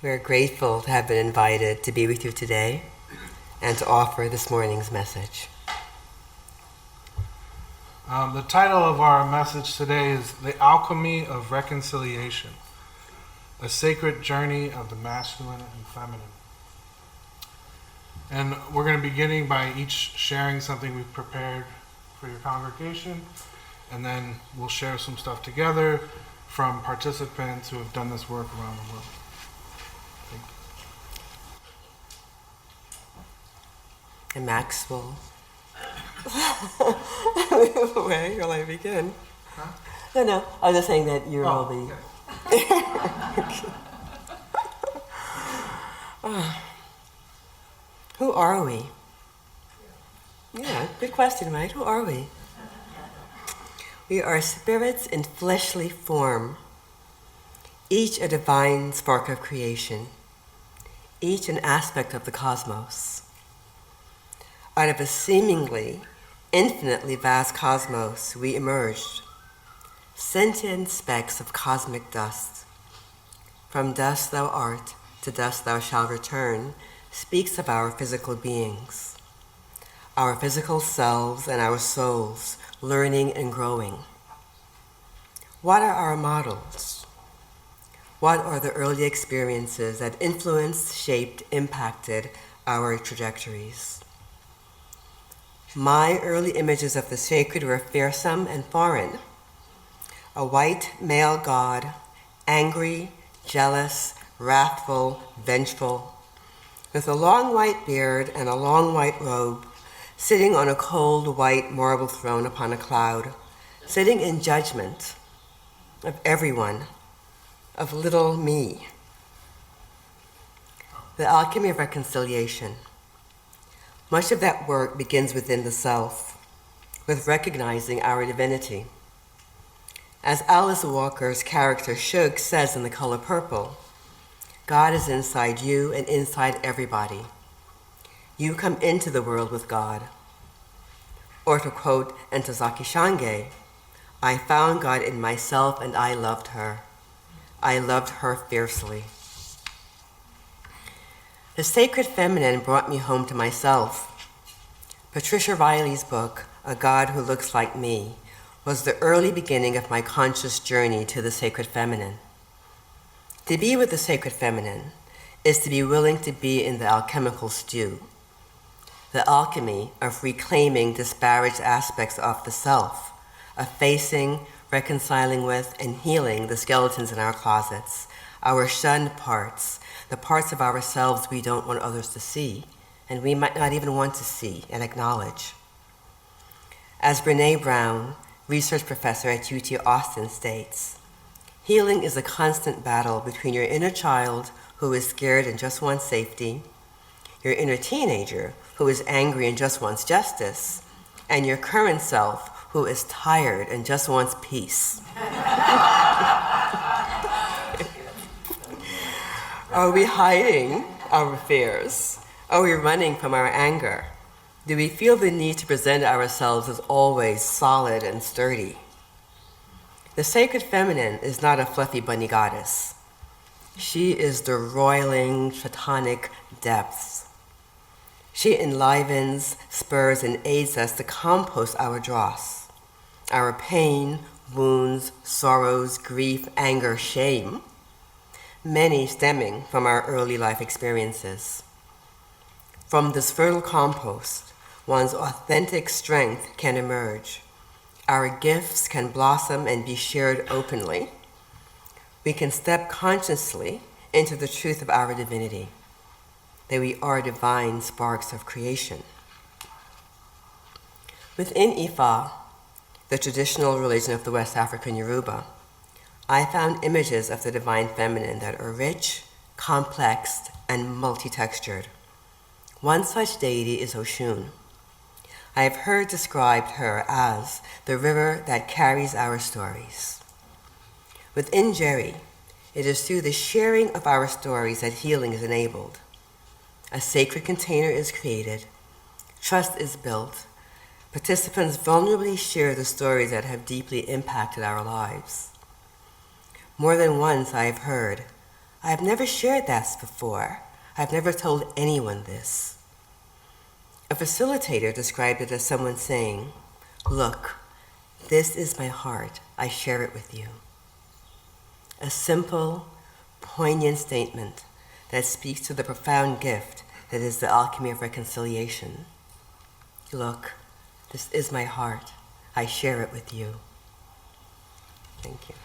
We're grateful to have been invited to be with you today and to offer this morning's message. The title of our message today is The Alchemy of Reconciliation, a sacred journey of the masculine and feminine. And we're going to be beginning by each sharing something we've prepared for your congregation, and then we'll share some stuff together from participants who have done this work around the world. Thank you. And Max will... Where will I begin? Huh? No, I was just saying that you're all the... Yeah. Who are we? Yeah, good question, right? Who are we? We are spirits in fleshly form, each a divine spark of creation, each an aspect of the cosmos. Out of a seemingly infinitely vast cosmos, we emerged, sentient specks of cosmic dust. From dust thou art, to dust thou shalt return, speaks of our physical beings, our physical selves and our souls, learning and growing. What are our models? What are the early experiences that influenced, shaped, impacted our trajectories? My early images of the sacred were fearsome and foreign. A white male god, angry, jealous, wrathful, vengeful, with a long white beard and a long white robe, sitting on a cold white marble throne upon a cloud, sitting in judgment of everyone, of little me. The alchemy of reconciliation. Much of that work begins within the self, with recognizing our divinity. As Alice Walker's character Shug says in The Color Purple, God is inside you and inside everybody. You come into the world with God. Or to quote Ntozake Shange, I found God in myself and I loved her. I loved her fiercely. The sacred feminine brought me home to myself. Patricia Riley's book, A God Who Looks Like Me, was the early beginning of my conscious journey to the sacred feminine. To be with the sacred feminine is to be willing to be in the alchemical stew, the alchemy of reclaiming disparaged aspects of the self, of facing, reconciling with, and healing the skeletons in our closets, our shunned parts, the parts of ourselves we don't want others to see, and we might not even want to see and acknowledge. As Brene Brown, research professor at UT Austin, states, healing is a constant battle between your inner child who is scared and just wants safety, your inner teenager who is angry and just wants justice, and your current self who is tired and just wants peace. Are we hiding our fears? Are we running from our anger? Do we feel the need to present ourselves as always solid and sturdy? The sacred feminine is not a fluffy bunny goddess. She is the roiling, Platonic depths. She enlivens, spurs, and aids us to compost our dross, our pain, wounds, sorrows, grief, anger, shame, many stemming from our early life experiences. From this fertile compost, one's authentic strength can emerge. Our gifts can blossom and be shared openly. We can step consciously into the truth of our divinity, that we are divine sparks of creation. Within Ifa, the traditional religion of the West African Yoruba, I found images of the divine feminine that are rich, complex, and multi-textured. One such deity is Oshun. I have heard described her as the river that carries our stories. Within Jerry, it is through the sharing of our stories that healing is enabled. A sacred container is created, trust is built, participants vulnerably share the stories that have deeply impacted our lives. More than once I have heard, I've never shared that before. I've never told anyone this. A facilitator described it as someone saying, "Look, this is my heart. I share it with you." A simple, poignant statement that speaks to the profound gift that is the alchemy of reconciliation. Look, this is my heart. I share it with you. Thank you.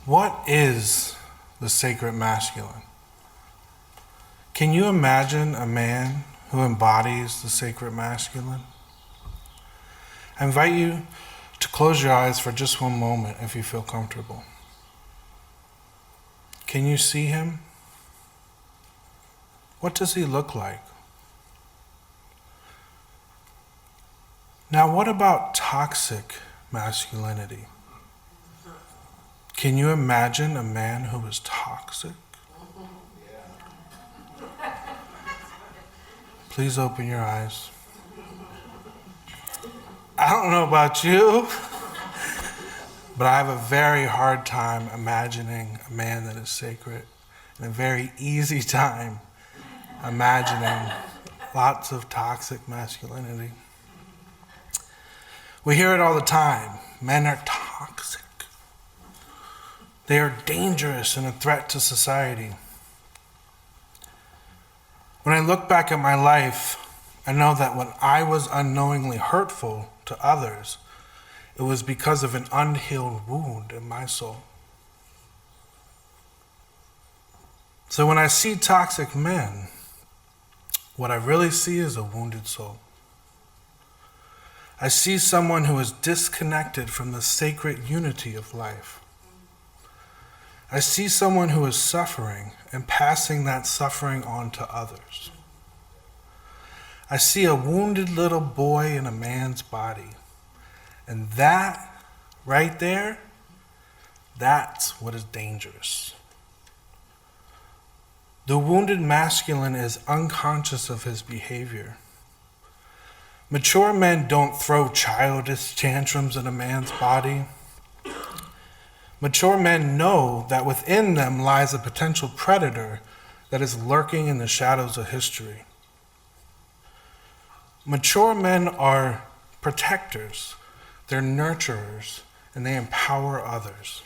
What is the sacred masculine? Can you imagine a man who embodies the sacred masculine? I invite you to close your eyes for just one moment if you feel comfortable. Can you see him? What does he look like? Now, what about toxic masculinity? Can you imagine a man who is toxic? Please open your eyes. I don't know about you, but I have a very hard time imagining a man that is sacred, and a very easy time imagining lots of toxic masculinity. We hear it all the time. Men are toxic. They are dangerous and a threat to society. When I look back at my life, I know that when I was unknowingly hurtful to others, it was because of an unhealed wound in my soul. So when I see toxic men, what I really see is a wounded soul. I see someone who is disconnected from the sacred unity of life. I see someone who is suffering and passing that suffering on to others. I see a wounded little boy in a man's body. And that, right there, that's what is dangerous. The wounded masculine is unconscious of his behavior. Mature men don't throw childish tantrums in a man's body. Mature men know that within them lies a potential predator that is lurking in the shadows of history. Mature men are protectors, they're nurturers, and they empower others.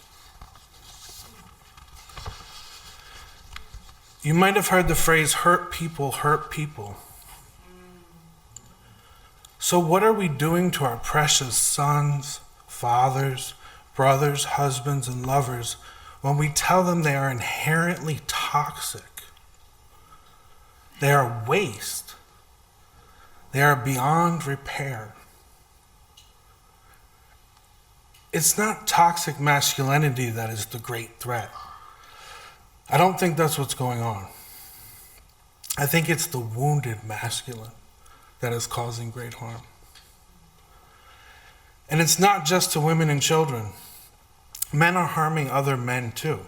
You might have heard the phrase, hurt people hurt people. So what are we doing to our precious sons, fathers, brothers, husbands, and lovers when we tell them they are inherently toxic? They are waste. They are beyond repair. It's not toxic masculinity that is the great threat. I don't think that's what's going on. I think it's the wounded masculine that is causing great harm. And it's not just to women and children. Men are harming other men too.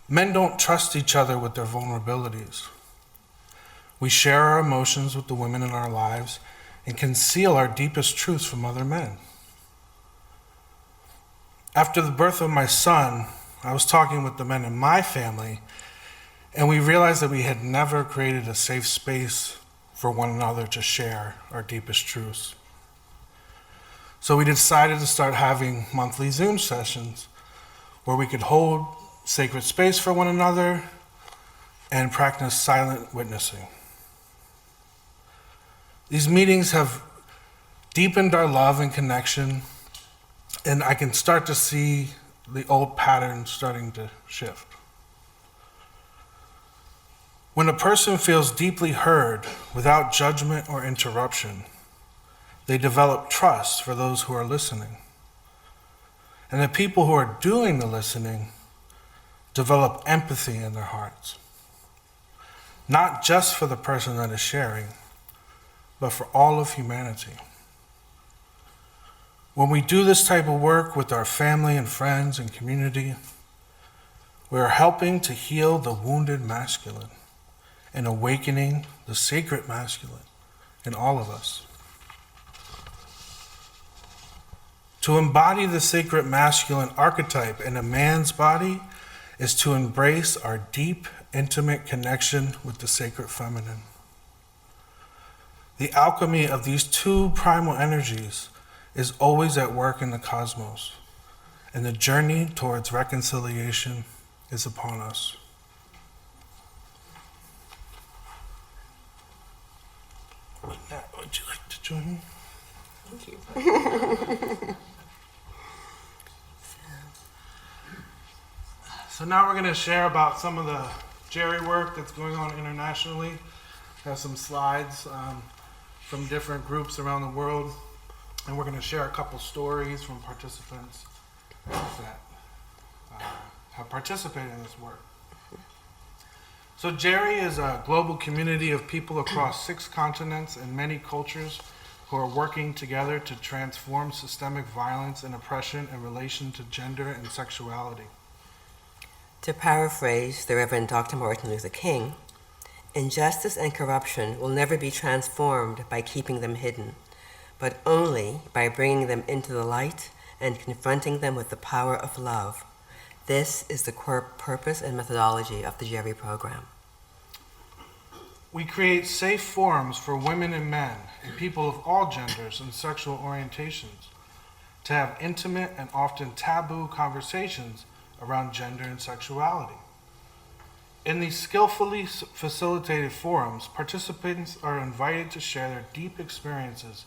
Men don't trust each other with their vulnerabilities. We share our emotions with the women in our lives and conceal our deepest truths from other men. After the birth of my son, I was talking with the men in my family, and we realized that we had never created a safe space for one another to share our deepest truths. So we decided to start having monthly Zoom sessions where we could hold sacred space for one another and practice silent witnessing. These meetings have deepened our love and connection, and I can start to see the old patterns starting to shift. When a person feels deeply heard without judgment or interruption, they develop trust for those who are listening. And the people who are doing the listening develop empathy in their hearts. Not just for the person that is sharing, but for all of humanity. When we do this type of work with our family and friends and community, We are helping to heal the wounded masculine and awakening the sacred masculine in all of us. To embody the sacred masculine archetype in a man's body is to embrace our deep, intimate connection with the sacred feminine. The alchemy of these two primal energies is always at work in the cosmos, and the journey towards reconciliation is upon us. Nat, would you like to join me? Thank you. So now we're going to share about some of the Jerry work that's going on internationally. I have some slides from different groups around the world, and we're going to share a couple stories from participants that have participated in this work. So Jerry is a global community of people across 6 continents and many cultures who are working together to transform systemic violence and oppression in relation to gender and sexuality. To paraphrase the Reverend Dr. Martin Luther King, injustice and corruption will never be transformed by keeping them hidden, but only by bringing them into the light and confronting them with the power of love. This is the core purpose and methodology of the Jerry program. We create safe forums for women and men and people of all genders and sexual orientations to have intimate and often taboo conversations around gender and sexuality. In these skillfully facilitated forums, participants are invited to share their deep experiences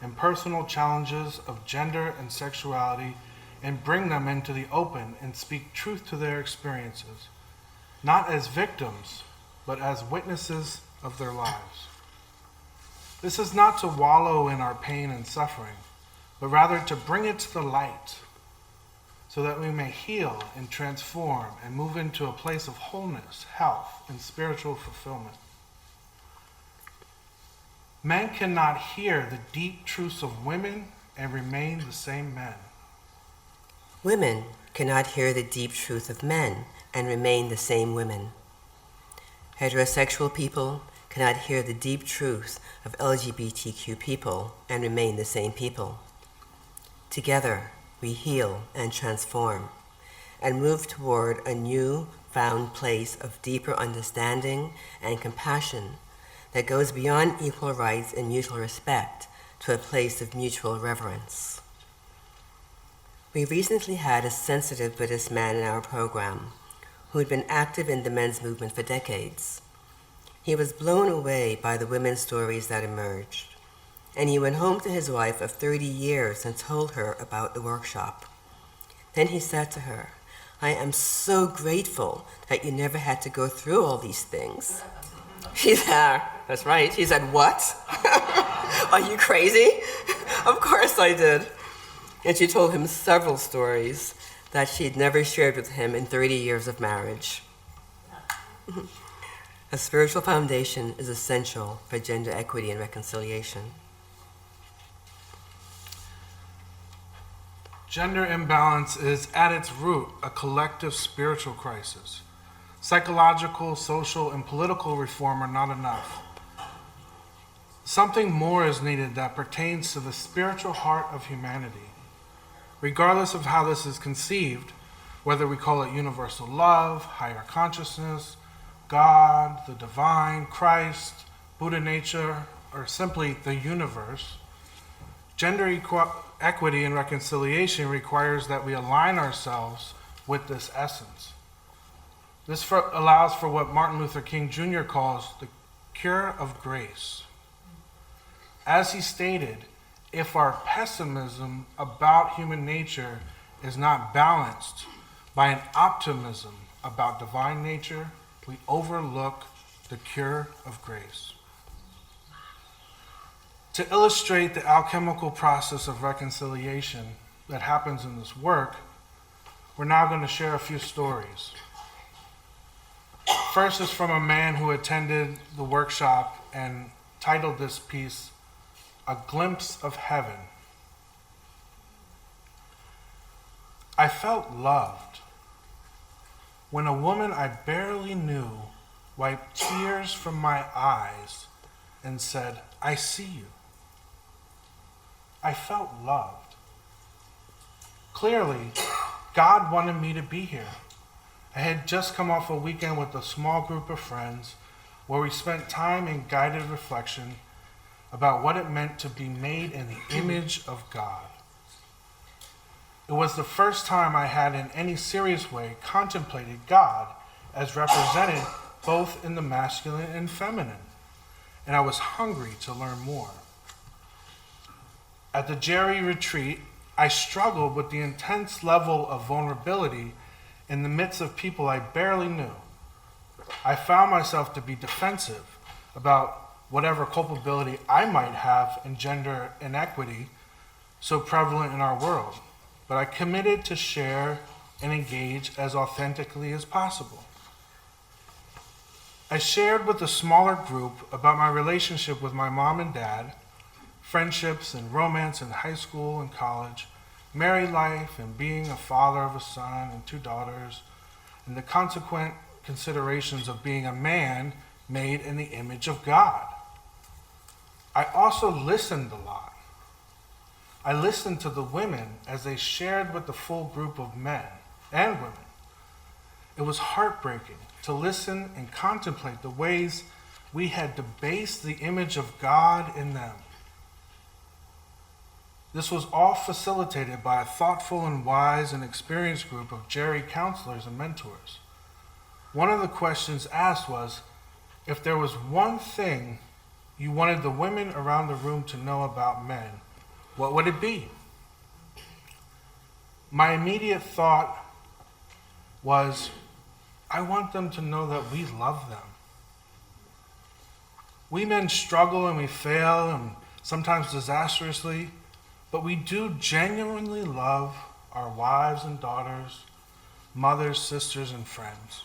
and personal challenges of gender and sexuality and bring them into the open and speak truth to their experiences, not as victims, but as witnesses of their lives. This is not to wallow in our pain and suffering, but rather to bring it to the light so that we may heal and transform and move into a place of wholeness, health, and spiritual fulfillment. Men cannot hear the deep truths of women and remain the same men. Women cannot hear the deep truth of men and remain the same women. Heterosexual people cannot hear the deep truth of LGBTQ people and remain the same people. Together, we heal and transform and move toward a new found place of deeper understanding and compassion that goes beyond equal rights and mutual respect to a place of mutual reverence. We recently had a sensitive Buddhist man in our program who had been active in the men's movement for decades. He was blown away by the women's stories that emerged, and he went home to his wife of 30 years and told her about the workshop. Then he said to her, "I am so grateful that you never had to go through all these things." She said, "That's right." He said, "What? Are you crazy?" "Of course I did." And she told him several stories that she'd never shared with him in 30 years of marriage. A spiritual foundation is essential for gender equity and reconciliation. Gender imbalance is at its root a collective spiritual crisis. Psychological, social, and political reform are not enough. Something more is needed that pertains to the spiritual heart of humanity. Regardless of how this is conceived, whether we call it universal love, higher consciousness, God, the divine, Christ, Buddha nature, or simply the universe, gender equity and reconciliation requires that we align ourselves with this essence. This allows for what Martin Luther King Jr. calls the cure of grace. As he stated, if our pessimism about human nature is not balanced by an optimism about divine nature, we overlook the cure of grace. To illustrate the alchemical process of reconciliation that happens in this work, we're now going to share a few stories. First is from a man who attended the workshop and titled this piece, "A Glimpse of Heaven." I felt loved. when a woman I barely knew wiped tears from my eyes and said, "I see you." I felt loved. Clearly, God wanted me to be here. I had just come off a weekend with a small group of friends where we spent time in guided reflection about what it meant to be made in the image of God. It was the first time I had in any serious way contemplated God as represented both in the masculine and feminine, and I was hungry to learn more. At the Jerry retreat, I struggled with the intense level of vulnerability in the midst of people I barely knew. I found myself to be defensive about whatever culpability I might have in gender inequity so prevalent in our world, but I committed to share and engage as authentically as possible. I shared with a smaller group about my relationship with my mom and dad, friendships and romance in high school and college, married life and being a father of a son and 2 daughters, and the consequent considerations of being a man made in the image of God. I also listened a lot. I listened to the women as they shared with the full group of men and women. It was heartbreaking to listen and contemplate the ways we had debased the image of God in them. This was all facilitated by a thoughtful and wise and experienced group of Jerry counselors and mentors. One of the questions asked was, if there was one thing you wanted the women around the room to know about men, what would it be? My immediate thought was, I want them to know that we love them. We men struggle and we fail, and sometimes disastrously, but we do genuinely love our wives and daughters, mothers, sisters, and friends.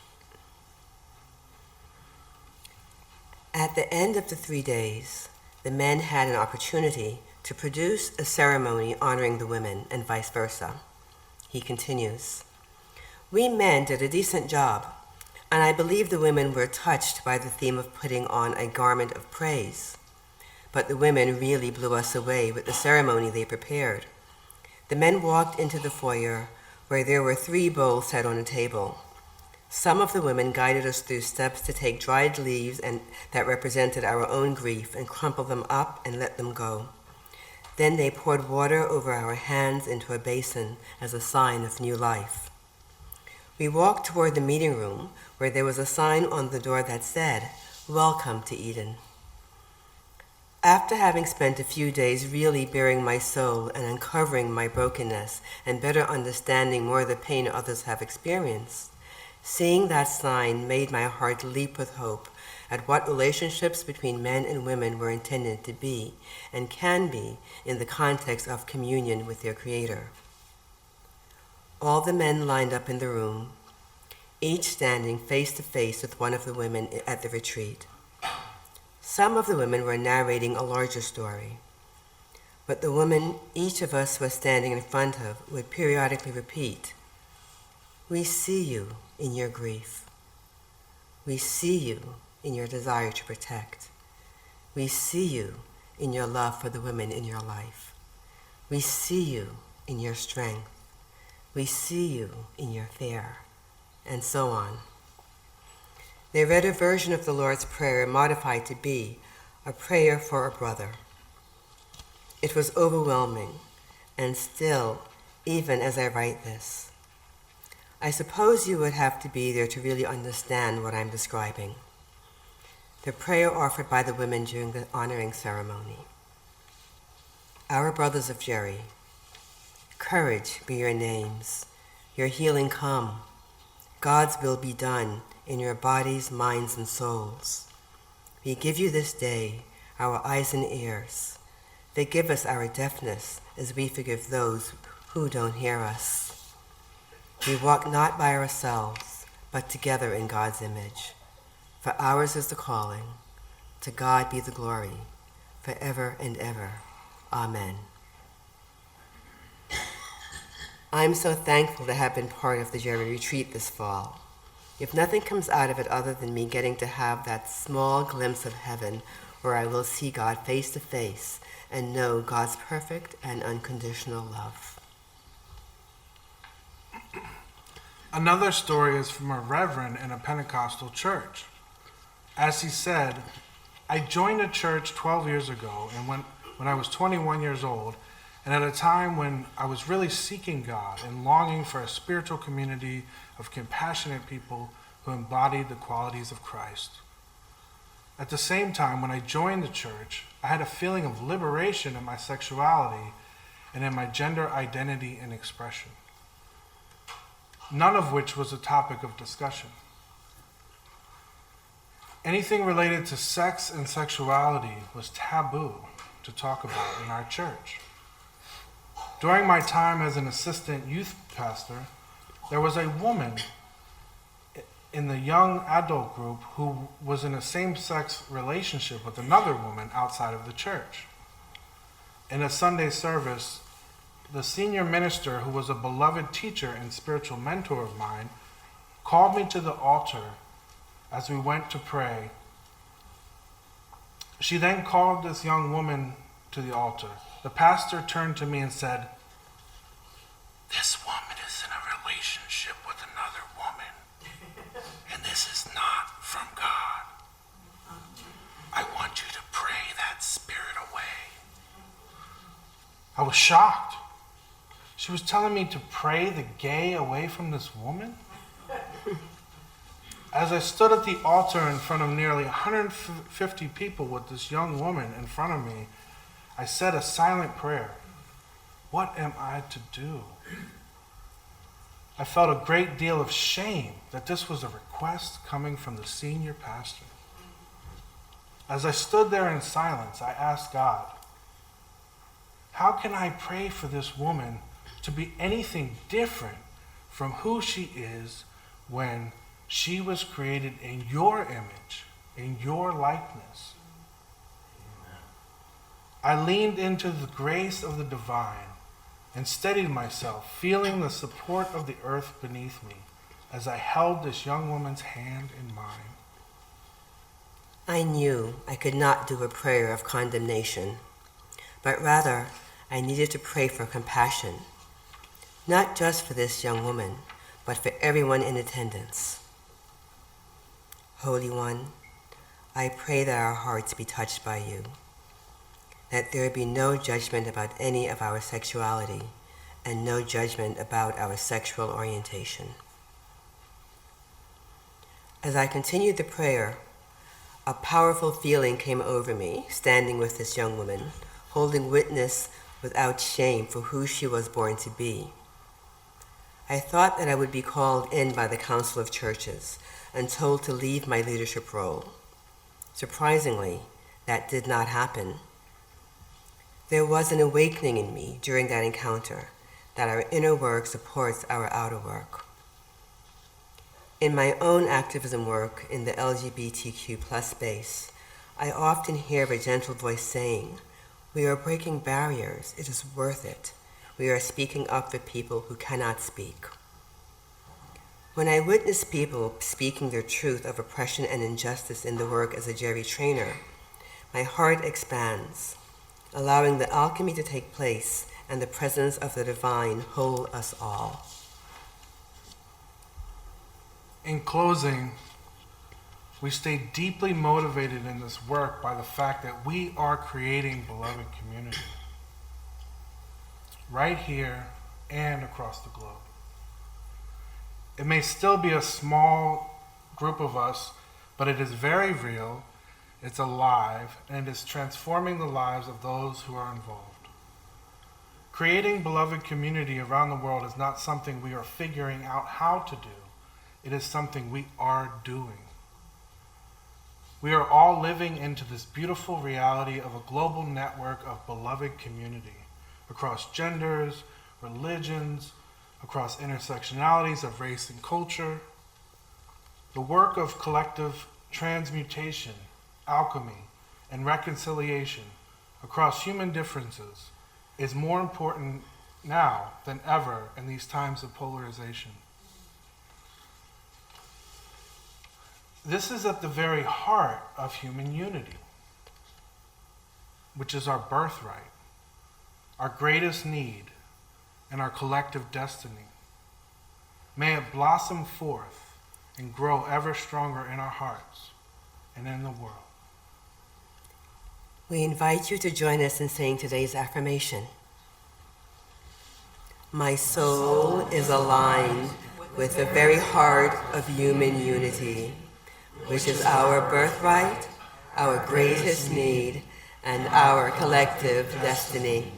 At the end of the 3 days, the men had an opportunity to produce a ceremony honoring the women and vice versa. He continues, "We men did a decent job, and I believe the women were touched by the theme of putting on a garment of praise. But the women really blew us away with the ceremony they prepared. The men walked into the foyer where there were 3 bowls set on a table. Some of the women guided us through steps to take dried leaves that represented our own grief and crumple them up and let them go. Then they poured water over our hands into a basin as a sign of new life. We walked toward the meeting room where there was a sign on the door that said, 'Welcome to Eden.' After having spent a few days really baring my soul and uncovering my brokenness and better understanding more the pain others have experienced, seeing that sign made my heart leap with hope at what relationships between men and women were intended to be and can be in the context of communion with their Creator. All the men lined up in the room, each standing face to face with one of the women at the retreat. Some of the women were narrating a larger story, but the woman each of us was standing in front of would periodically repeat, 'We see you in your grief. We see you in your desire to protect. We see you in your love for the women in your life. We see you in your strength. We see you in your fear,' and so on. They read a version of the Lord's Prayer modified to be a prayer for a brother. It was overwhelming, and still, even as I write this, I suppose you would have to be there to really understand what I'm describing. The prayer offered by the women during the honoring ceremony. Our brothers of Jerry, courage be your names, your healing come. God's will be done in your bodies, minds, and souls. We give you this day our eyes and ears. Forgive us our deafness as we forgive those who don't hear us. We walk not by ourselves, but together in God's image. For ours is the calling. To God be the glory, forever and ever. Amen." I'm so thankful to have been part of the Jerry Retreat this fall. If nothing comes out of it other than me getting to have that small glimpse of heaven where I will see God face to face and know God's perfect and unconditional love. Another story is from a reverend in a Pentecostal church. As he said, I joined a church 12 years ago and when I was 21 years old, and at a time when I was really seeking God and longing for a spiritual community of compassionate people who embodied the qualities of Christ. At the same time, when I joined the church, I had a feeling of liberation in my sexuality and in my gender identity and expression, none of which was a topic of discussion. Anything related to sex and sexuality was taboo to talk about in our church. During my time as an assistant youth pastor, there was a woman in the young adult group who was in a same-sex relationship with another woman outside of the church. In a Sunday service, the senior minister, who was a beloved teacher and spiritual mentor of mine, called me to the altar as we went to pray. She then called this young woman to the altar. The pastor turned to me and said, "This woman is in a relationship with another woman, and this is not from God. I want you to pray that spirit away." I was shocked. She was telling me to pray the gay away from this woman? As I stood at the altar in front of nearly 150 people with this young woman in front of me, I said a silent prayer. What am I to do? I felt a great deal of shame that this was a request coming from the senior pastor. As I stood there in silence, I asked God, how can I pray for this woman to be anything different from who she is when she was created in your image, in your likeness? I leaned into the grace of the divine and steadied myself, feeling the support of the earth beneath me as I held this young woman's hand in mine. I knew I could not do a prayer of condemnation, but rather I needed to pray for compassion, not just for this young woman, but for everyone in attendance. Holy One, I pray that our hearts be touched by you, that there be no judgment about any of our sexuality and no judgment about our sexual orientation. As I continued the prayer, a powerful feeling came over me, standing with this young woman, holding witness without shame for who she was born to be. I thought that I would be called in by the Council of Churches and told to leave my leadership role. Surprisingly, that did not happen. There was an awakening in me during that encounter that our inner work supports our outer work. In my own activism work in the LGBTQ+ space, I often hear a gentle voice saying, "We are breaking barriers, it is worth it. We are speaking up for people who cannot speak." When I witness people speaking their truth of oppression and injustice in the work as a Jerry trainer, my heart expands, allowing the alchemy to take place and the presence of the divine hold us all. In closing, we stay deeply motivated in this work by the fact that we are creating beloved community, right here and across the globe. It may still be a small group of us, but it is very real, it's alive, and it is transforming the lives of those who are involved. Creating beloved community around the world is not something we are figuring out how to do. It is something we are doing. We are all living into this beautiful reality of a global network of beloved community across genders, religions, across intersectionalities of race and culture. The work of collective transmutation, alchemy, and reconciliation across human differences is more important now than ever in these times of polarization. This is at the very heart of human unity, which is our birthright, our greatest need, and our collective destiny. May it blossom forth and grow ever stronger in our hearts and in the world. We invite you to join us in saying today's affirmation. My soul is aligned with the very heart of human unity, which is our birthright, our greatest need, and our collective destiny.